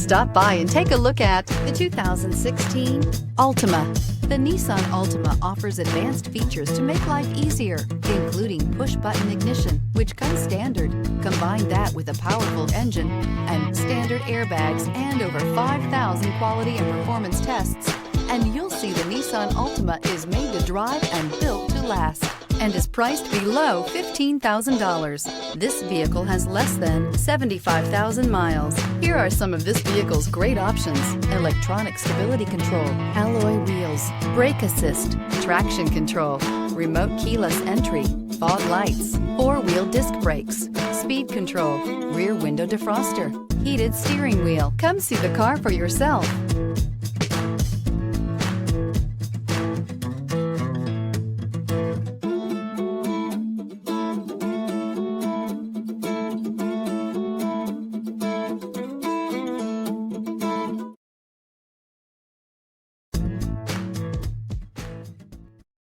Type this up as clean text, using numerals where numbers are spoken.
Stop by and take a look at the 2016 Altima. The Nissan Altima offers advanced features to make life easier, including push-button ignition, which comes standard. Combine that with a powerful engine and standard airbags and over 5,000 quality and performance tests, and you'll see the Nissan Altima is made to drive and built to last, and is priced below $15,000. This vehicle has less than 75,000 miles. Here are some of this vehicle's great options: electronic stability control, alloy wheels, brake assist, traction control, remote keyless entry, fog lights, four-wheel disc brakes, speed control, rear window defroster, heated steering wheel. Come see the car for yourself.